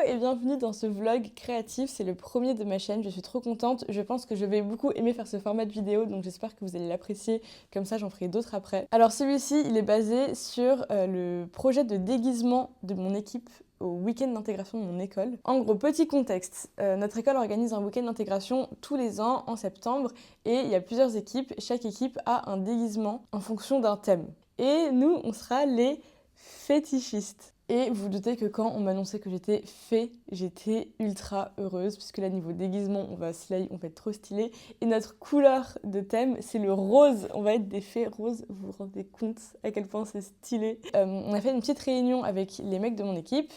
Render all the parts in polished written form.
et bienvenue dans ce vlog créatif, c'est le premier de ma chaîne, je suis trop contente, je pense que je vais beaucoup aimer faire ce format de vidéo donc j'espère que vous allez l'apprécier, comme ça j'en ferai d'autres après. Alors celui-ci il est basé sur le projet de déguisement de mon équipe au week-end d'intégration de mon école. En gros, petit contexte, notre école organise un week-end d'intégration tous les ans en septembre et il y a plusieurs équipes, chaque équipe a un déguisement en fonction d'un thème. Et nous, on sera les fétichistes. Et vous vous doutez que quand on m'a annoncé que j'étais fée, j'étais ultra heureuse, puisque là, niveau déguisement, on va slay, on va être trop stylé. Et notre couleur de thème, c'est le rose. On va être des fées roses, vous vous rendez compte à quel point c'est stylé. On a fait une petite réunion avec les mecs de mon équipe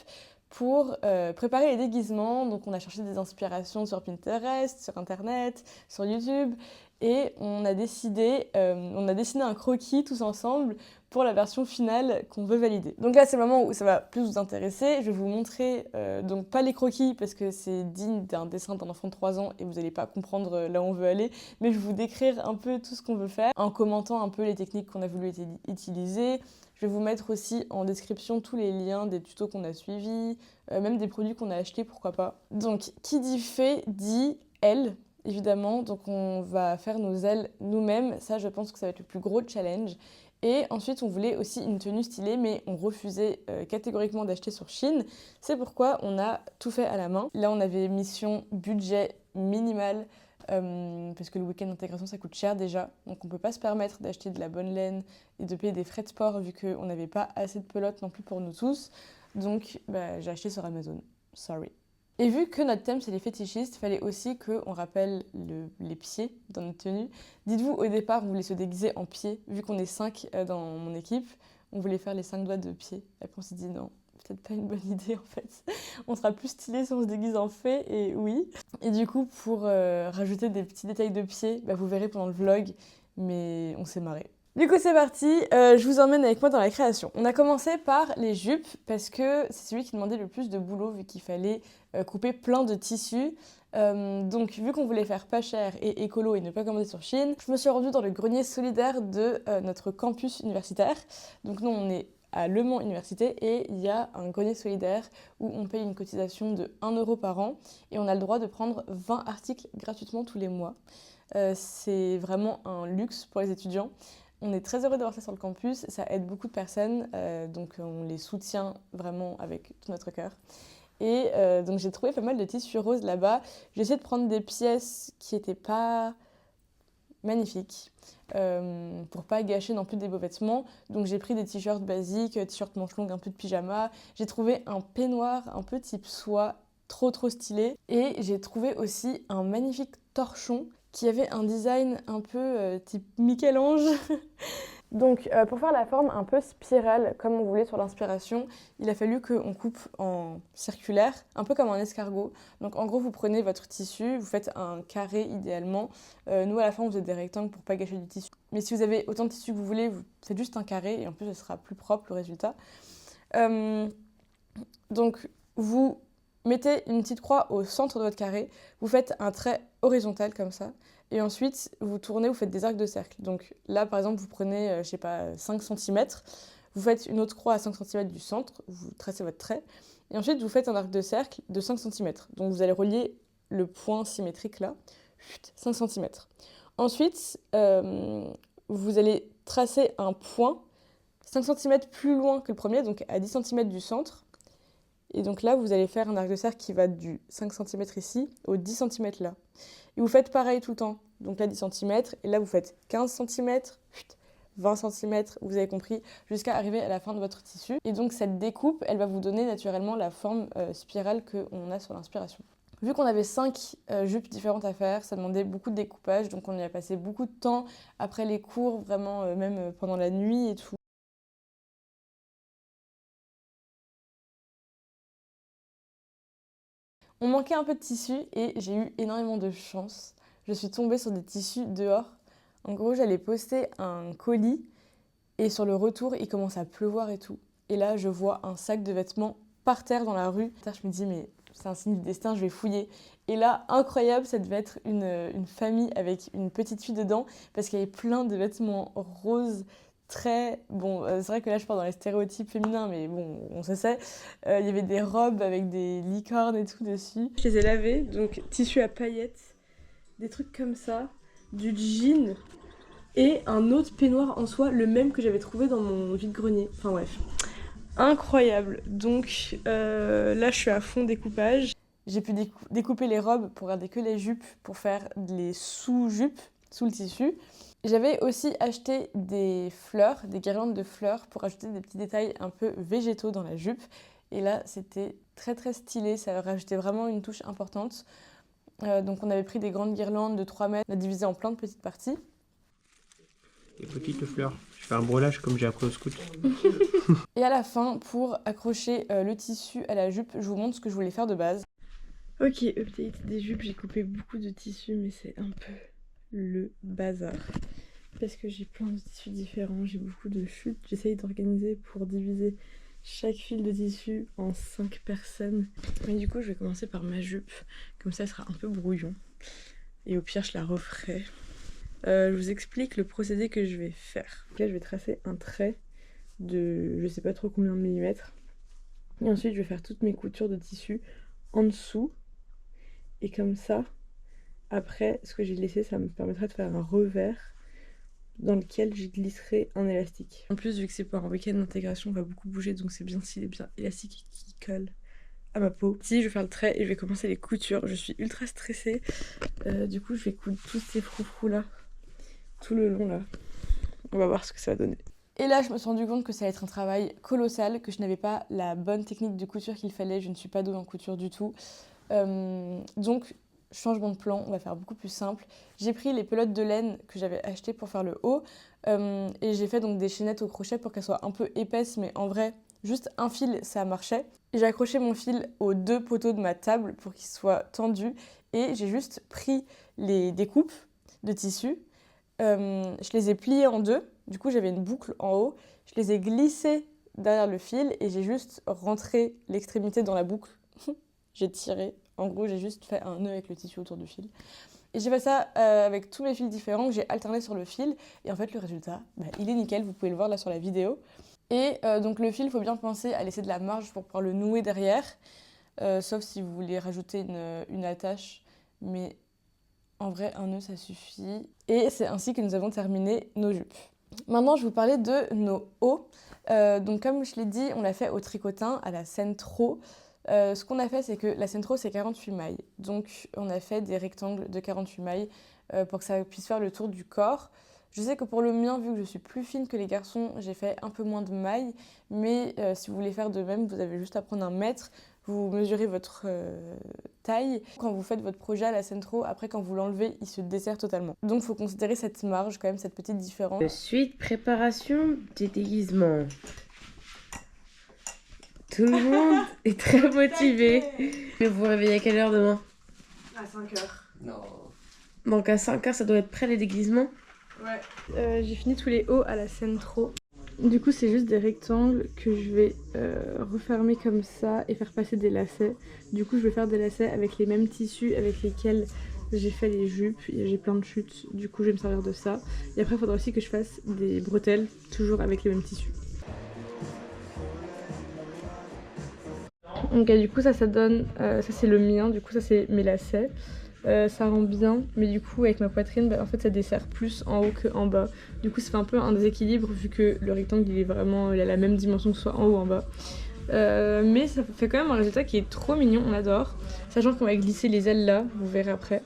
pour préparer les déguisements. Donc on a cherché des inspirations sur Pinterest, sur Internet, sur YouTube. Et on a dessiné un croquis tous ensemble pour la version finale qu'on veut valider. Donc là, c'est le moment où ça va plus vous intéresser. Je vais vous montrer, donc pas les croquis parce que c'est digne d'un dessin d'un enfant de 3 ans et vous n'allez pas comprendre là où on veut aller, mais je vais vous décrire un peu tout ce qu'on veut faire en commentant un peu les techniques qu'on a voulu utiliser. Je vais vous mettre aussi en description tous les liens des tutos qu'on a suivis, même des produits qu'on a achetés, pourquoi pas. Donc, qui dit fée dit aile, évidemment. Donc, on va faire nos ailes nous-mêmes. Ça, je pense que ça va être le plus gros challenge. Et ensuite, on voulait aussi une tenue stylée, mais on refusait catégoriquement d'acheter sur Shein. C'est pourquoi on a tout fait à la main. Là, on avait mission budget minimal, parce que le week-end d'intégration, ça coûte cher déjà. Donc, on peut pas se permettre d'acheter de la bonne laine et de payer des frais de sport, vu qu'on n'avait pas assez de pelotes non plus pour nous tous. Donc, j'ai acheté sur Amazon. Sorry. Et vu que notre thème c'est les fétichistes, il fallait aussi qu'on rappelle les pieds dans notre tenue. Dites-vous, au départ, on voulait se déguiser en pieds. Vu qu'on est 5 dans mon équipe, on voulait faire les 5 doigts de pied. Après, on s'est dit non, peut-être pas une bonne idée en fait. On sera plus stylé si on se déguise en fée, et oui. Et du coup, pour rajouter des petits détails de pieds, vous verrez pendant le vlog, mais on s'est marré. Du coup c'est parti, je vous emmène avec moi dans la création. On a commencé par les jupes parce que c'est celui qui demandait le plus de boulot vu qu'il fallait couper plein de tissus. Donc vu qu'on voulait faire pas cher et écolo et ne pas commander sur Shein, je me suis rendue dans le grenier solidaire de notre campus universitaire. Donc nous on est à Le Mans Université et il y a un grenier solidaire où on paye une cotisation de 1 € par an et on a le droit de prendre 20 articles gratuitement tous les mois. C'est vraiment un luxe pour les étudiants. On est très heureux d'avoir ça sur le campus, ça aide beaucoup de personnes, donc on les soutient vraiment avec tout notre cœur. Et donc j'ai trouvé pas mal de tissus roses là-bas. J'ai essayé de prendre des pièces qui n'étaient pas magnifiques, pour pas gâcher non plus des beaux vêtements. Donc j'ai pris des t-shirts basiques, t-shirts manches longues, un peu de pyjama. J'ai trouvé un peignoir un peu type soie, trop stylé. Et j'ai trouvé aussi un magnifique torchon qui avait un design un peu type Michel-Ange. Donc pour faire la forme un peu spirale, comme on voulait sur l'inspiration, il a fallu qu'on coupe en circulaire, un peu comme un escargot. Donc en gros, vous prenez votre tissu, vous faites un carré idéalement. Nous, à la fin, on faisait des rectangles pour pas gâcher du tissu. Mais si vous avez autant de tissu que vous voulez, vous faites juste un carré et en plus, ce sera plus propre le résultat. Donc vous mettez une petite croix au centre de votre carré, vous faites un trait horizontal comme ça, et ensuite vous tournez, vous faites des arcs de cercle. Donc là par exemple vous prenez, je sais pas, 5 cm, vous faites une autre croix à 5 cm du centre, vous tracez votre trait, et ensuite vous faites un arc de cercle de 5 cm. Donc vous allez relier le point symétrique là, 5 cm. Ensuite, vous allez tracer un point 5 cm plus loin que le premier, donc à 10 cm du centre. Et donc là, vous allez faire un arc de cercle qui va du 5 cm ici au 10 cm là. Et vous faites pareil tout le temps. Donc là, 10 cm, et là, vous faites 15 cm, 20 cm, vous avez compris, jusqu'à arriver à la fin de votre tissu. Et donc cette découpe, elle va vous donner naturellement la forme spirale qu'on a sur l'inspiration. Vu qu'on avait 5 jupes différentes à faire, ça demandait beaucoup de découpage, donc on y a passé beaucoup de temps après les cours, vraiment même pendant la nuit et tout. On manquait un peu de tissu et j'ai eu énormément de chance. Je suis tombée sur des tissus dehors. En gros, j'allais poster un colis et sur le retour, il commence à pleuvoir et tout. Et là, je vois un sac de vêtements par terre dans la rue. Je me dis, mais c'est un signe du destin, je vais fouiller. Et là, incroyable, ça devait être une famille avec une petite fille dedans parce qu'il y avait plein de vêtements roses, très... Bon, c'est vrai que là je pars dans les stéréotypes féminins, mais bon, on se sait. Il y avait des robes avec des licornes et tout dessus. Je les ai lavées, donc tissu à paillettes, des trucs comme ça, du jean et un autre peignoir en soie, le même que j'avais trouvé dans mon vide-grenier. Enfin bref, incroyable. Donc là je suis à fond découpage. J'ai pu découper les robes pour garder que les jupes, pour faire les sous-jupes, sous le tissu. J'avais aussi acheté des fleurs, des guirlandes de fleurs pour ajouter des petits détails un peu végétaux dans la jupe. Et là, c'était très très stylé, ça rajoutait vraiment une touche importante. Donc on avait pris des grandes guirlandes de 3 mètres, on a divisé en plein de petites parties. Des petites fleurs. Je fais un brelage comme j'ai appris au scout. Et à la fin, pour accrocher le tissu à la jupe, je vous montre ce que je voulais faire de base. Ok, update des jupes, j'ai coupé beaucoup de tissus, mais c'est un peu le bazar. Parce que j'ai plein de tissus différents, j'ai beaucoup de chutes. J'essaye d'organiser pour diviser chaque fil de tissu en 5 personnes. Mais du coup, je vais commencer par ma jupe, comme ça, elle sera un peu brouillon. Et au pire, je la referai. Je vous explique le procédé que je vais faire. Là, je vais tracer un trait de je sais pas trop combien de millimètres. Et ensuite, je vais faire toutes mes coutures de tissu en dessous. Et comme ça, après, ce que j'ai laissé, ça me permettra de faire un revers dans lequel je glisserai un élastique. En plus, vu que c'est pas un week-end d'intégration, on va beaucoup bouger, donc c'est bien s'il est bien élastique qui colle à ma peau. Si, je vais faire le trait et je vais commencer les coutures. Je suis ultra stressée. Du coup, je vais coudre tous ces froufrous là, tout le long là. On va voir ce que ça va donner. Et là, je me suis rendu compte que ça allait être un travail colossal, que je n'avais pas la bonne technique de couture qu'il fallait. Je ne suis pas douée en couture du tout. Donc, changement de plan, on va faire beaucoup plus simple. J'ai pris les pelotes de laine que j'avais achetées pour faire le haut et j'ai fait donc des chaînettes au crochet pour qu'elles soient un peu épaisses, mais en vrai, juste un fil, ça marchait. J'ai accroché mon fil aux 2 poteaux de ma table pour qu'ils soient tendus et j'ai juste pris les découpes de tissu. Je les ai pliés en 2, du coup j'avais une boucle en haut, je les ai glissés derrière le fil et j'ai juste rentré l'extrémité dans la boucle. J'ai tiré, en gros j'ai juste fait un nœud avec le tissu autour du fil. Et j'ai fait ça avec tous mes fils différents que j'ai alternés sur le fil. Et en fait le résultat, il est nickel, vous pouvez le voir là sur la vidéo. Et donc le fil, il faut bien penser à laisser de la marge pour pouvoir le nouer derrière. Sauf si vous voulez rajouter une attache. Mais en vrai, un nœud, ça suffit. Et c'est ainsi que nous avons terminé nos jupes. Maintenant, je vais vous parler de nos hauts. Donc comme je l'ai dit, on l'a fait au tricotin, à la Centro. Ce qu'on a fait, c'est que la Centro, c'est 48 mailles. Donc on a fait des rectangles de 48 mailles pour que ça puisse faire le tour du corps. Je sais que pour le mien, vu que je suis plus fine que les garçons, j'ai fait un peu moins de mailles. Mais si vous voulez faire de même, vous avez juste à prendre un mètre. Vous mesurez votre taille. Quand vous faites votre projet à la Centro, après quand vous l'enlevez, il se dessert totalement. Donc il faut considérer cette marge, quand même, cette petite différence. Ensuite, préparation des déguisements. Tout le monde est très motivé. Vous vous réveillez à quelle heure demain? À 5h. Non. Donc à 5h, ça doit être prêt les déguisements? Ouais. J'ai fini tous les hauts à la Centro. Du coup, c'est juste des rectangles que je vais refermer comme ça et faire passer des lacets. Du coup, je vais faire des lacets avec les mêmes tissus avec lesquels j'ai fait les jupes. J'ai plein de chutes, du coup, je vais me servir de ça. Et après, il faudra aussi que je fasse des bretelles, toujours avec les mêmes tissus. Ok, du coup, ça donne... ça, c'est le mien, du coup, ça, c'est mes lacets. Ça rend bien, mais du coup avec ma poitrine, en fait ça dessert plus en haut qu'en bas. Du coup ça fait un peu un déséquilibre vu que le rectangle il a la même dimension que ce soit en haut ou en bas. Mais ça fait quand même un résultat qui est trop mignon, on adore. Sachant qu'on va glisser les ailes là, vous verrez après.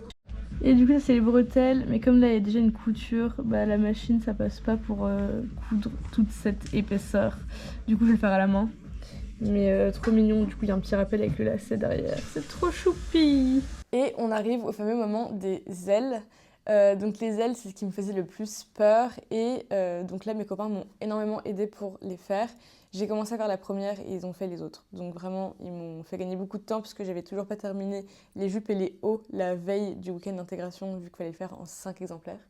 Et du coup ça c'est les bretelles, mais comme là il y a déjà une couture, la machine ça passe pas pour coudre toute cette épaisseur. Du coup je vais le faire à la main. Mais trop mignon, du coup il y a un petit rappel avec le lacet derrière, c'est trop choupi. Et on arrive au fameux moment des ailes. Donc les ailes, c'est ce qui me faisait le plus peur. Et donc là, mes copains m'ont énormément aidé pour les faire. J'ai commencé à faire la première et ils ont fait les autres. Donc vraiment, ils m'ont fait gagner beaucoup de temps puisque j'avais toujours pas terminé les jupes et les hauts la veille du week-end d'intégration vu qu'il fallait le faire en 5 exemplaires.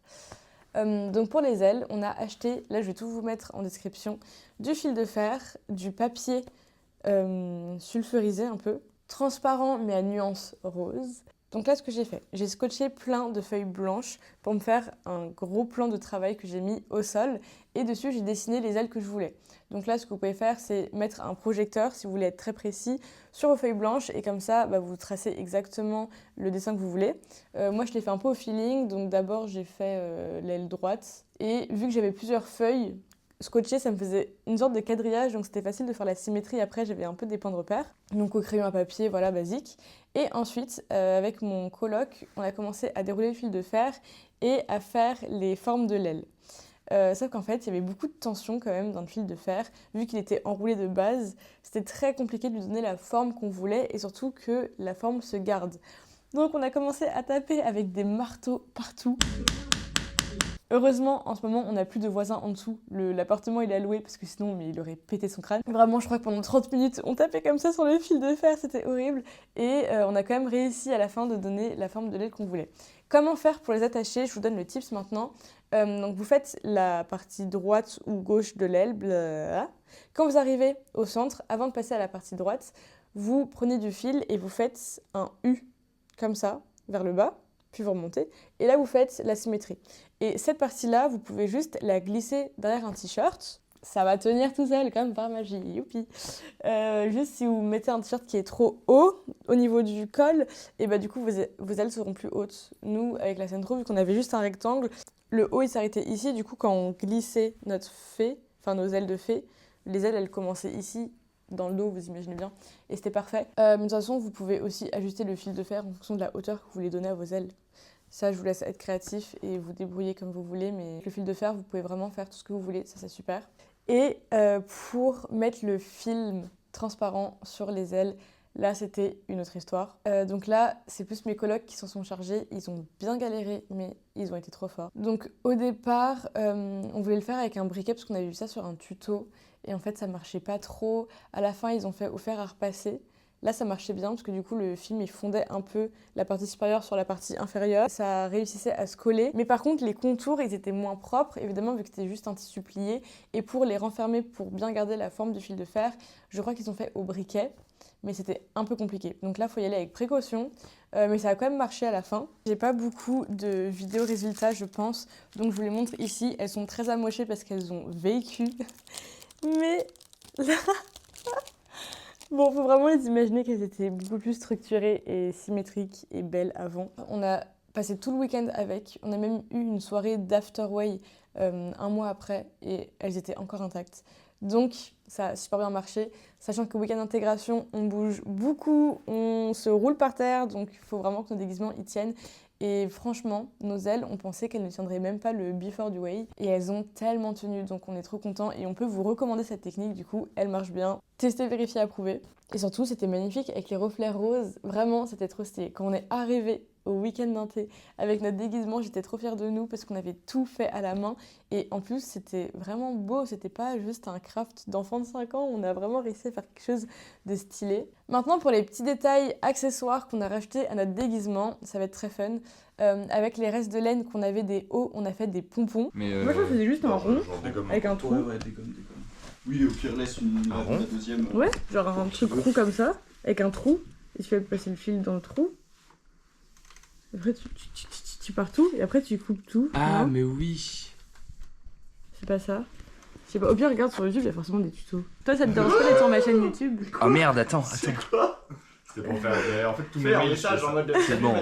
Donc pour les ailes, on a acheté, là je vais tout vous mettre en description, du fil de fer, du papier sulfurisé un peu, transparent mais à nuance rose, Donc là, ce que j'ai fait, j'ai scotché plein de feuilles blanches pour me faire un gros plan de travail que j'ai mis au sol. Et dessus, j'ai dessiné les ailes que je voulais. Donc là, ce que vous pouvez faire, c'est mettre un projecteur, si vous voulez être très précis, sur vos feuilles blanches. Et comme ça, vous tracez exactement le dessin que vous voulez. Moi, je l'ai fait un peu au feeling. Donc d'abord, j'ai fait l'aile droite. Et vu que j'avais plusieurs feuilles scotchées, ça me faisait une sorte de quadrillage. Donc c'était facile de faire la symétrie. Après, j'avais un peu des points de repère. Donc au crayon à papier, voilà, basique. Et ensuite, avec mon coloc, on a commencé à dérouler le fil de fer et à faire les formes de l'aile. Sauf qu'en fait, il y avait beaucoup de tension quand même dans le fil de fer. Vu qu'il était enroulé de base, c'était très compliqué de lui donner la forme qu'on voulait et surtout que la forme se garde. Donc on a commencé à taper avec des marteaux partout. Heureusement, en ce moment, on n'a plus de voisins en dessous. L'appartement, il est alloué parce que sinon, il aurait pété son crâne. Vraiment, je crois que pendant 30 minutes, on tapait comme ça sur le fil de fer, c'était horrible. Et on a quand même réussi à la fin de donner la forme de l'aile qu'on voulait. Comment faire pour les attacher? Je vous donne le tips maintenant. Donc vous faites la partie droite ou gauche de l'aile. Quand vous arrivez au centre, avant de passer à la partie droite, vous prenez du fil et vous faites un U, comme ça, vers le bas. Puis vous remontez, et là vous faites la symétrie. Et cette partie-là, vous pouvez juste la glisser derrière un t-shirt. Ça va tenir tout seul, comme par magie, youpi. Juste si vous mettez un t-shirt qui est trop haut au niveau du col, et du coup vos ailes seront plus hautes. Nous, avec la Sentro, vu qu'on avait juste un rectangle, le haut il s'arrêtait ici, du coup quand on glissait notre fée, enfin nos ailes de fée, les ailes elles commençaient ici, dans le dos, vous imaginez bien, et c'était parfait. Mais de toute façon, vous pouvez aussi ajuster le fil de fer en fonction de la hauteur que vous voulez donner à vos ailes. Ça, je vous laisse être créatif et vous débrouiller comme vous voulez, mais le fil de fer, vous pouvez vraiment faire tout ce que vous voulez, ça c'est super. Et pour mettre le film transparent sur les ailes, là c'était une autre histoire. Donc là, c'est plus mes colocs qui s'en sont chargés, ils ont bien galéré, mais ils ont été trop forts. Donc au départ, on voulait le faire avec un briquet parce qu'on avait vu ça sur un tuto, et en fait ça marchait pas trop. À la fin, ils ont fait au fer à repasser. Là, ça marchait bien parce que du coup, le film, il fondait un peu la partie supérieure sur la partie inférieure. Ça réussissait à se coller. Mais par contre, les contours, ils étaient moins propres, évidemment, vu que c'était juste un tissu plié. Et pour les renfermer, pour bien garder la forme du fil de fer, je crois qu'ils ont fait au briquet. Mais c'était un peu compliqué. Donc là, il faut y aller avec précaution. Mais ça a quand même marché à la fin. J'ai pas beaucoup de vidéos résultats, je pense. Donc je vous les montre ici. Elles sont très amochées parce qu'elles ont vécu. Mais là... Bon, faut vraiment les imaginer qu'elles étaient beaucoup plus structurées et symétriques et belles avant. On a passé tout le week-end avec. On a même eu une soirée d'afterway un mois après et elles étaient encore intactes. Donc, ça a super bien marché. Sachant qu'au week-end d'intégration, on bouge beaucoup, on se roule par terre. Donc, il faut vraiment que nos déguisements y tiennent. Et franchement, nos ailes, on pensait qu'elles ne tiendraient même pas le before du way. Et elles ont tellement tenu, donc on est trop contents. Et on peut vous recommander cette technique, du coup, elle marche bien. Tester, vérifier, approuver. Et surtout, c'était magnifique avec les reflets roses. Vraiment, c'était trop stylé. Quand on est arrivé au week-end d'inté avec notre déguisement, j'étais trop fière de nous parce qu'on avait tout fait à la main. Et en plus, c'était vraiment beau. C'était pas juste un craft d'enfant de 5 ans. On a vraiment réussi à faire quelque chose de stylé. Maintenant, pour les petits détails accessoires qu'on a rachetés à notre déguisement, ça va être très fun. Avec les restes de laine qu'on avait des hauts, on a fait des pompons. Mais moi, je faisais juste un rond avec un trou. Ouais, déconne. Oui, au pire, laisse la deuxième. Ouais, genre un truc rond comme ça, avec un trou. Et tu fais passer le fil dans le trou. Après, tu pars tout, et après, tu coupes tout. Ah, non mais oui. C'est pas ça. Je sais pas, au pire, regarde sur YouTube, il y a forcément des tutos. Toi, ça te dérange pas d'être sur ma chaîne YouTube? Oh merde, attends. C'est pour faire. En fait, tous mes Faire un mails, message en mode. C'est bon,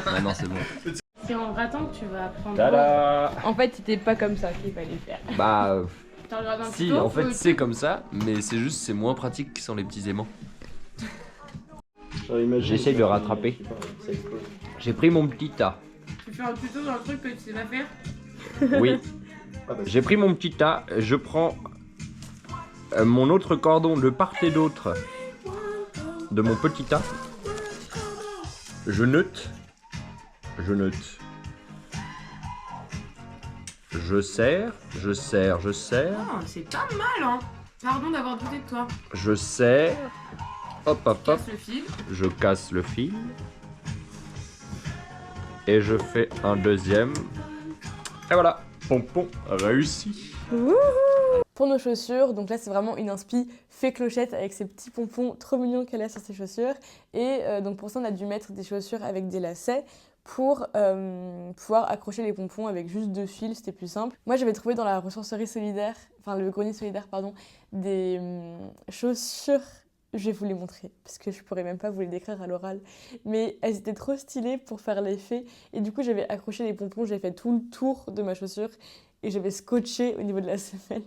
maintenant c'est bon. C'est en ratant que tu vas apprendre. Tada. En fait, c'était pas comme ça qu'il fallait faire. Bah, T'as regardé un si, tuto, en fait, ou- c'est comme ça, mais c'est juste, c'est moins pratique que sans les petits aimants. J'essaye de rattraper. J'ai pris mon petit tas. Tu fais un tuto dans un truc que tu sais pas faire? Oui. J'ai pris mon petit tas, je prends mon autre cordon de part et d'autre de mon petit tas. Je note. Je serre. Ah, c'est pas mal, hein. Pardon d'avoir douté de toi. Je serre. Hop. Casse le fil. Je casse le fil. Et je fais un deuxième. Et voilà. Pompon réussi. Pour nos chaussures, donc là c'est vraiment une inspi fée clochette avec ces petits pompons trop mignons qu'elle a sur ses chaussures. Et donc pour ça on a dû mettre des chaussures avec des lacets pour pouvoir accrocher les pompons avec juste 2 fils, c'était plus simple. Moi j'avais trouvé dans la ressourcerie solidaire, enfin le grenier solidaire pardon, des chaussures, je vais vous les montrer parce que je pourrais même pas vous les décrire à l'oral, mais elles étaient trop stylées pour faire l'effet et du coup j'avais accroché les pompons, j'ai fait tout le tour de ma chaussure et j'avais scotché au niveau de la semelle.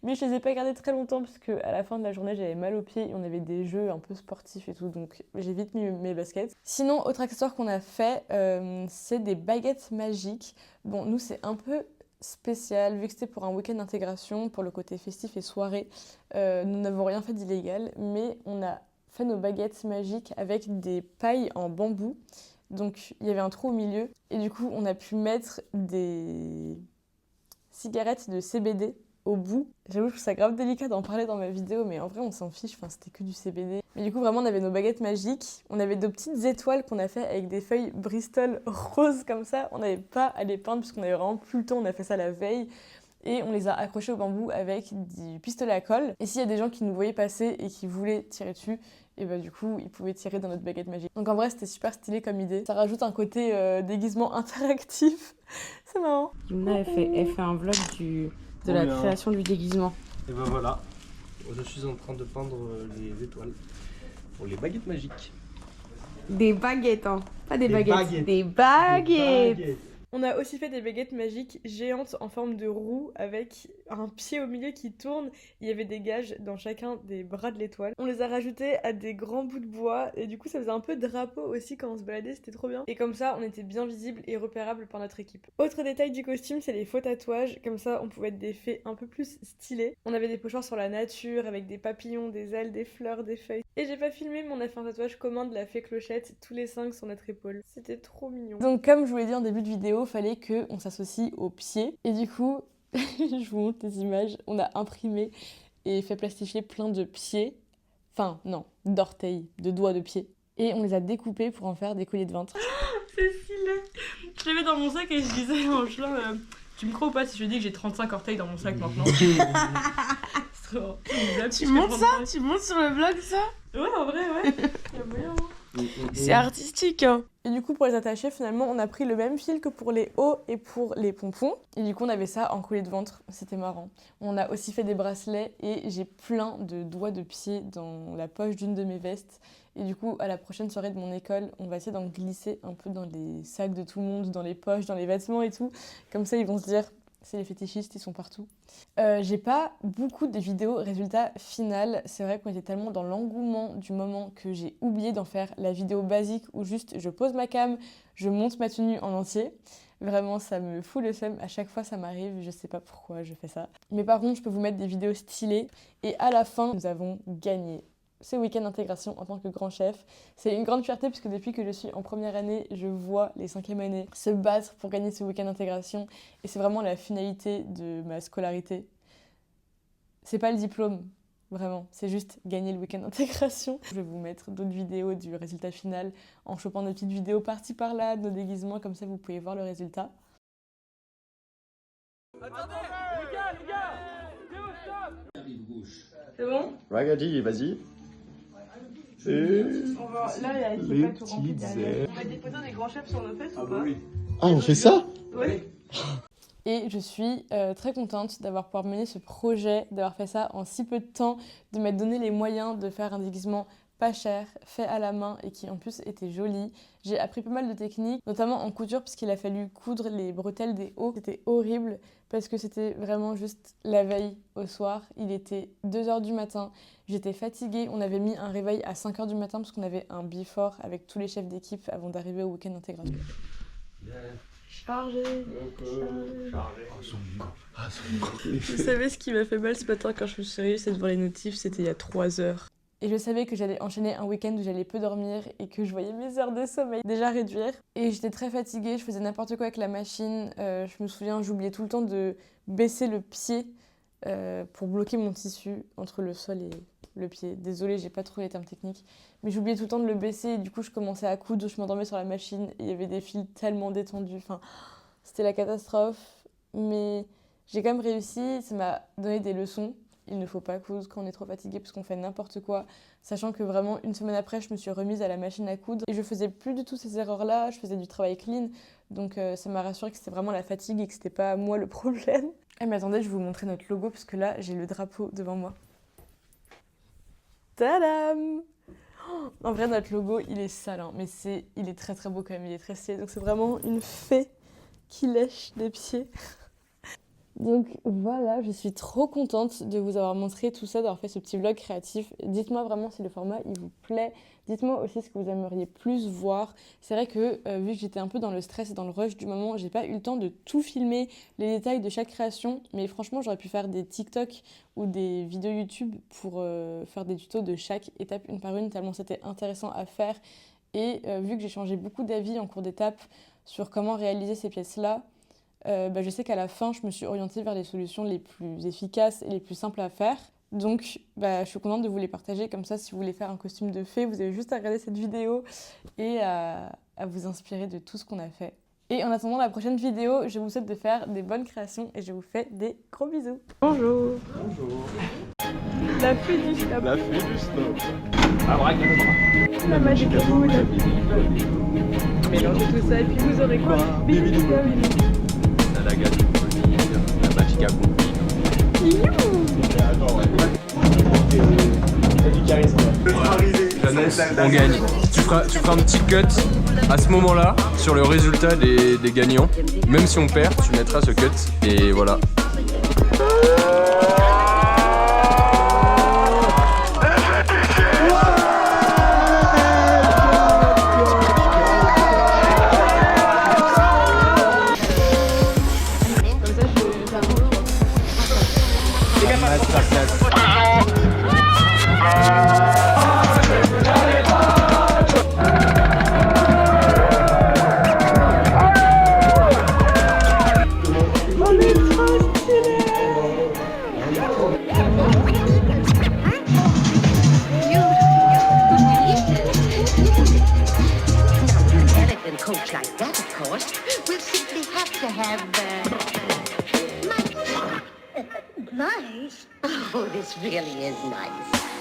Mais je les ai pas gardés très longtemps parce qu'à la fin de la journée j'avais mal aux pieds et on avait des jeux un peu sportifs et tout, donc j'ai vite mis mes baskets. Sinon, autre accessoire qu'on a fait, c'est des baguettes magiques. Bon, nous c'est un peu spécial vu que c'était pour un week-end d'intégration, pour le côté festif et soirée. Nous n'avons rien fait d'illégal, mais on a fait nos baguettes magiques avec des pailles en bambou. Donc il y avait un trou au milieu et du coup on a pu mettre des cigarettes de CBD au bout. J'avoue, je trouve ça grave délicat d'en parler dans ma vidéo, mais en vrai, on s'en fiche, enfin, c'était que du CBD. Mais du coup, vraiment, on avait nos baguettes magiques. On avait de petites étoiles qu'on a fait avec des feuilles Bristol roses comme ça. On n'avait pas à les peindre puisqu'on avait vraiment plus le temps, on a fait ça la veille. Et on les a accrochés au bambou avec du pistolet à colle. Et s'il y a des gens qui nous voyaient passer et qui voulaient tirer dessus, et bah du coup, ils pouvaient tirer dans notre baguette magique. Donc en vrai, c'était super stylé comme idée. Ça rajoute un côté déguisement interactif. C'est marrant. Yumna, elle fait un vlog de la création du déguisement. Et ben voilà, je suis en train de peindre les étoiles pour les baguettes magiques. Des baguettes, hein. Pas des Des baguettes. baguettes. Des baguettes. On a aussi fait des baguettes magiques géantes en forme de roue avec un pied au milieu qui tourne. Il y avait des gages dans chacun des bras de l'étoile. On les a rajoutés à des grands bouts de bois et du coup ça faisait un peu drapeau aussi quand on se baladait, c'était trop bien. Et comme ça on était bien visible et repérable par notre équipe. Autre détail du costume, c'est les faux tatouages. Comme ça on pouvait être des fées un peu plus stylées. On avait des pochoirs sur la nature avec des papillons, des ailes, des fleurs, des feuilles. Et j'ai pas filmé mais on a fait un tatouage commun de la fée clochette, tous les 5 sur notre épaule. C'était trop mignon. Donc comme je vous l'ai dit en début de vidéo, fallait qu'on s'associe aux pieds. Et du coup, je vous montre les images. On a imprimé et fait plastifier plein de pieds. Enfin, non, d'orteils, de doigts de pieds. Et on les a découpés pour en faire des colliers de ventre. C'est stylé. Je l'avais dans mon sac et je disais en chemin, tu me crois ou pas si je dis que j'ai 35 orteils dans mon sac maintenant? C'est trop. Tu montes ça? Tu montes sur le vlog ça? Ouais, en vrai, ouais. Y a moyen. C'est artistique, hein. Et du coup, pour les attacher, finalement, on a pris le même fil que pour les hauts et pour les pompons. Et du coup, on avait ça en collier de ventre. C'était marrant. On a aussi fait des bracelets et j'ai plein de doigts de pied dans la poche d'une de mes vestes. Et du coup, à la prochaine soirée de mon école, on va essayer d'en glisser un peu dans les sacs de tout le monde, dans les poches, dans les vêtements et tout. Comme ça, ils vont se dire, c'est les fétichistes, ils sont partout. J'ai pas beaucoup de vidéos résultats finales. C'est vrai qu'on était tellement dans l'engouement du moment que j'ai oublié d'en faire la vidéo basique où juste je pose ma cam, je monte ma tenue en entier. Vraiment, ça me fout le seum. À chaque fois, ça m'arrive. Je sais pas pourquoi je fais ça. Mais par contre, je peux vous mettre des vidéos stylées. Et à la fin, nous avons gagné ce week-end d'intégration en tant que grand chef. C'est une grande fierté puisque depuis que je suis en première année, je vois les 5e années se battre pour gagner ce week-end d'intégration et c'est vraiment la finalité de ma scolarité. C'est pas le diplôme, vraiment, c'est juste gagner le week-end d'intégration. Je vais vous mettre d'autres vidéos du résultat final en chopant des petites vidéos par-ci par-là, de nos déguisements, comme ça vous pouvez voir le résultat. Attendez, les gars, C'est bon? Ragadi, vas-y. Là, il y a les petites ailes. On met des photos des grands chefs sur nos fesses ou pas? Ah, on fait ça? Oui. Et je suis très contente d'avoir pouvoir mener ce projet, d'avoir fait ça en si peu de temps, de m'être donné les moyens de faire un déguisement pas cher, fait à la main et qui en plus était joli. J'ai appris pas mal de techniques, notamment en couture puisqu'il a fallu coudre les bretelles des hauts. C'était horrible parce que c'était vraiment juste la veille au soir. Il était 2h du matin, j'étais fatiguée. On avait mis un réveil à 5h du matin parce qu'on avait un before avec tous les chefs d'équipe avant d'arriver au week-end d'intégration. Chargé. Vous savez ce qui m'a fait mal ce matin quand je me suis réveillée, c'est devant les notifs, c'était il y a 3 heures. Et je savais que j'allais enchaîner un week-end où j'allais peu dormir et que je voyais mes heures de sommeil déjà réduire. Et j'étais très fatiguée, je faisais n'importe quoi avec la machine. Je me souviens, j'oubliais tout le temps de baisser le pied pour bloquer mon tissu entre le sol et le pied. Désolée, j'ai pas trouvé les termes techniques. Mais j'oubliais tout le temps de le baisser et du coup je commençais à coudre, je m'endormais sur la machine et il y avait des fils tellement détendus. Enfin, c'était la catastrophe. Mais J'ai quand même réussi, ça m'a donné des leçons. Il ne faut pas coudre quand on est trop fatigué parce qu'on fait n'importe quoi, sachant que vraiment une semaine après, je me suis remise à la machine à coudre et je faisais plus du tout ces erreurs-là, je faisais du travail clean, donc ça m'a rassuré que c'était vraiment la fatigue et que c'était pas moi le problème. Eh mais attendez, je vais vous montrer notre logo parce que là, j'ai le drapeau devant moi. Tadam! En vrai, notre logo, il est sale, hein, mais il est très très beau quand même, il est très stylé, donc c'est vraiment une fée qui lèche des pieds. Donc voilà, je suis trop contente de vous avoir montré tout ça, d'avoir fait ce petit vlog créatif. Dites-moi vraiment si le format il vous plaît. Dites-moi aussi ce que vous aimeriez plus voir. C'est vrai que vu que j'étais un peu dans le stress et dans le rush du moment, j'ai pas eu le temps de tout filmer, les détails de chaque création. Mais franchement, j'aurais pu faire des TikTok ou des vidéos YouTube pour faire des tutos de chaque étape une par une, tellement c'était intéressant à faire. Et vu que j'ai changé beaucoup d'avis en cours d'étape sur comment réaliser ces pièces-là, je sais qu'à la fin, je me suis orientée vers les solutions les plus efficaces et les plus simples à faire. Donc, je suis contente de vous les partager. Comme ça, si vous voulez faire un costume de fée, vous avez juste à regarder cette vidéo et à vous inspirer de tout ce qu'on a fait. Et en attendant la prochaine vidéo, je vous souhaite de faire des bonnes créations et je vous fais des gros bisous. Bonjour. Bonjour. La fée du snob. La fée du snob. La magie de vous. Mélangez tout ça et puis vous aurez quoi? La gagne, la magique à J'annonce, on gagne. Tu feras un petit cut à ce moment-là sur le résultat des gagnants. Même si on perd, tu mettras ce cut et voilà. Coach like that, of course, we'll simply have to have nice. Oh, this really is nice.